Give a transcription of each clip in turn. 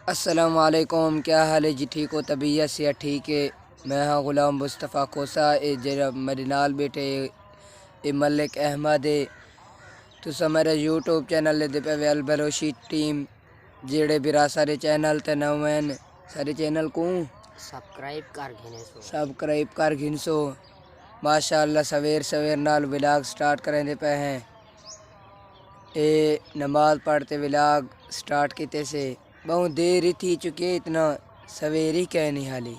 अस्सलामुअलैकुम, क्या हाल है जी? ठीक हो? तबीयत से ठीक है? मैं हाँ गुलाम मुस्तफ़ा कोसा ए जरा मेरे नाल बेटे ए मलिक अहमद है। तुसा मेरा यूट्यूब चैनल दे पे वेल बलोशी टीम जेड़े बिरा सारे चैनल ते नवें सारे चैनल को सब्सक्राइब कर घिनसो। माशाअल्लाह सवेर सवेर नाल व्लॉग स्टार्ट करेंदे पे हैं। ए नमाज पढ़ते व्लॉग स्टार्ट किते से बहुत देर ही थी चुकी है, इतना सवेर ही कह नहीं हाली।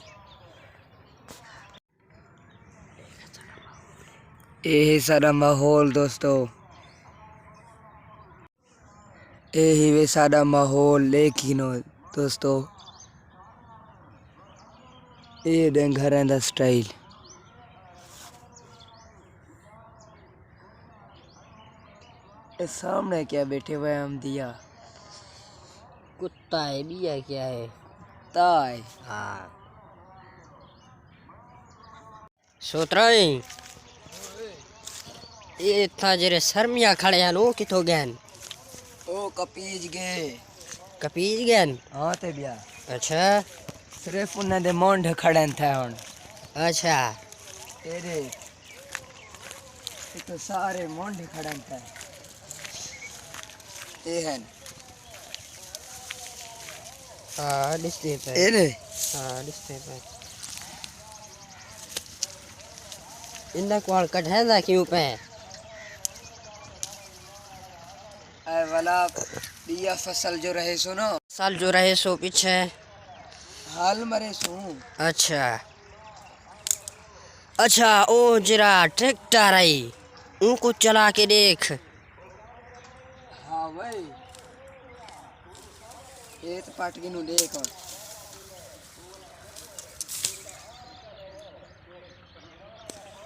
यही सारा माहौल दोस्तों, यही वे सारा माहौल। लेकिन दोस्तों ये घर दा स्टाइल ये सामने क्या बैठे हुए हम दिया कुत्ता है भी है क्या है ताय हाँ सोतराई ये इतना जरे शर्मिया खड़े हैं नो कितो गैन ओ कपीज गए कपीज गैन हाँ ते बिया अच्छा सिर्फ उन्हें दे मोंढ खड़े थे हुन। अच्छा तेरे तो सारे मोंढ खड़े थे ये है हाँ डिस्टे पे ये हाँ डिस्टे पे इंदा कॉल कट है ना क्यों पे वाला बिया फसल जो रहे सो ना साल जो रहे सो पीछे हाल मरे सो। अच्छा अच्छा ओ जरा ट्रैक्टर आई उनको चला के देख हाँ भाई ये तो पाटकी नु देख और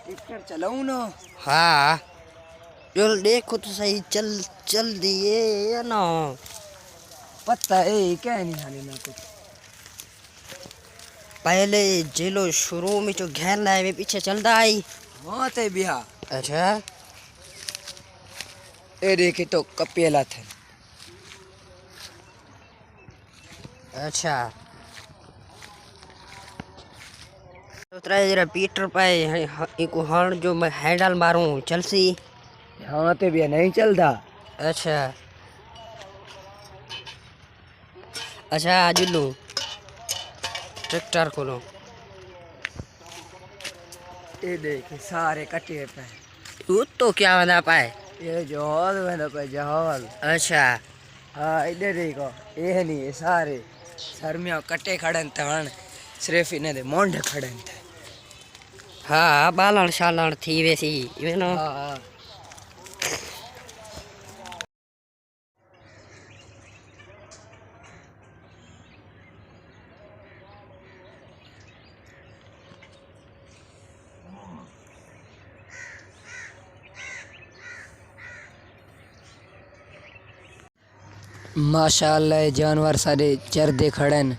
ट्रैक्टर चलाऊं ना। हाँ चल देखो तो सही चल चल दिए या ना पता है क्या नहीं हाले ना कुछ पहले जेलो शुरू में जो घेर लाए वे पीछे चलता आई हाँ ते बिया अच्छा ये देखे तो कपेला थे अच्छा तो तेरा जरा पीटर पाए इनको हण जो मैं हैंडल मारूं चल सी हाँ ते बिया नहीं चलता। अच्छा अच्छा जुल्लू ट्रैक्टर खोलो ये देखे सारे कटे पे तू तो क्या बना पाए ये जहाज बना पे जहाज। अच्छा हाँ इधर देखो ये नहीं ये सारे शर्मिया कटे खड़े थे हन सिर्फ इन्हें दे मोंढ खड़े थे। हाँ बालण शालण थी वैसी ये ना हाँ हाँ माशाअल्लाह जानवर सारे चरदे खड़न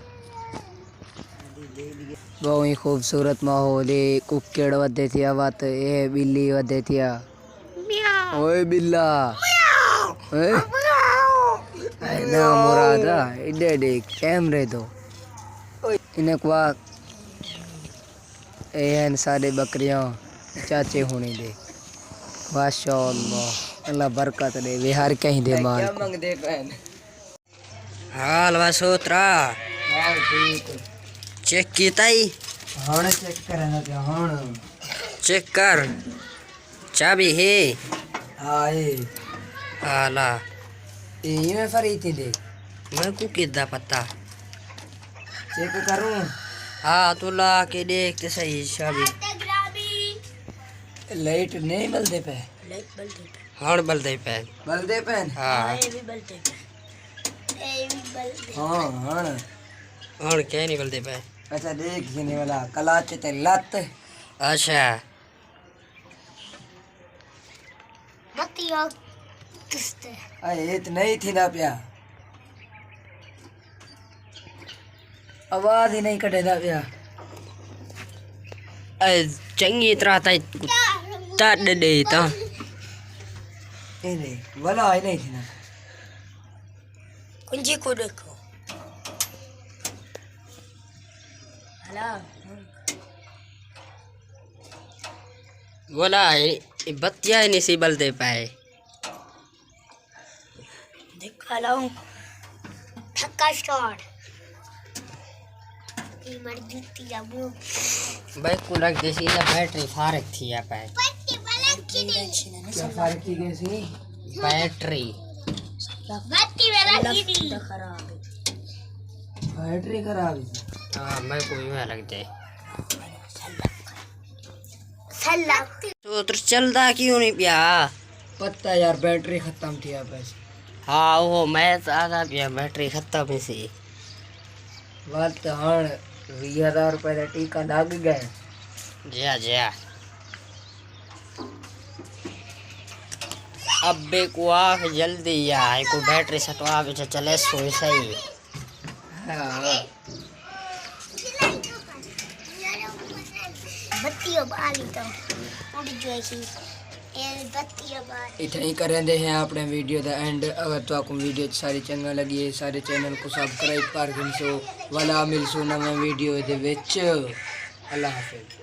बहुत ही खूबसूरत माहौल है। कुक्कड़ वधे थिया बात ये बिल्ली वधे थिया ओए बिल्ला ओए ना मुरादा इडे डे कैमरे दो इन्हें को एहन सारे बकरियां चाचे होने दे माशाअल्लाह अल्लाह बरकत दे वे हर कहीं दे माल क्या मांगदे पहन। हाल वसोत्रा हां ठीक चेक कीता ही हां चेक करना क्या हां चेक कर चाबी है आए हाला ये में फरी थी दे मैं को किदा पता चेक करूं। हाँ तू ला के देख तो सही चाबी लाइट नहीं बलदे पे हण बलदे पे बलदे पे हाँ हां हां हण क्या नहीं बलदे पे अच्छा देख जीने वाला कलाच ते लत अच्छा अरे तो नहीं थी ना प्या आवाज ही नहीं कटे दा प्या चंगी तरह तड़ दे ता ये नहीं वाला ही नहीं थी ना कुंजी को देखो बोला बत्तियां ही नहीं सी बल दे पाए। दिखा लाऊं ठक्का शॉट मर जूती जाबू बाइक को लग जैसी ना बैटरी फारक थी यहाँ पे। क्या फारक थी कैसी? बैटरी बैटरी खराब है। हाँ मेरे को यूँ लग जाए। तो चलता क्यों नहीं पिया? पता यार बैटरी खत्म थी यहाँ पे। हाँ वो मैं आधा पिया बैटरी खत्म सी। बात हाँ 20,000 रुपए का टीका लग गए। जा अब को आख जल्दी या को बैटरी सटवा भी चले सोई सही। हाँ बत्तियों बाली तो उड़ जाएगी बत्तियों बाली। इतना ही करेंगे हैं अपने वीडियो दा एंड। अगर तो आपको वीडियो सारी चंगा लगी है सारे चैनल को सब्सक्राइब कर दें। वाला मिलसू नवे वीडियो दे विच। अल्लाह हाफिज़।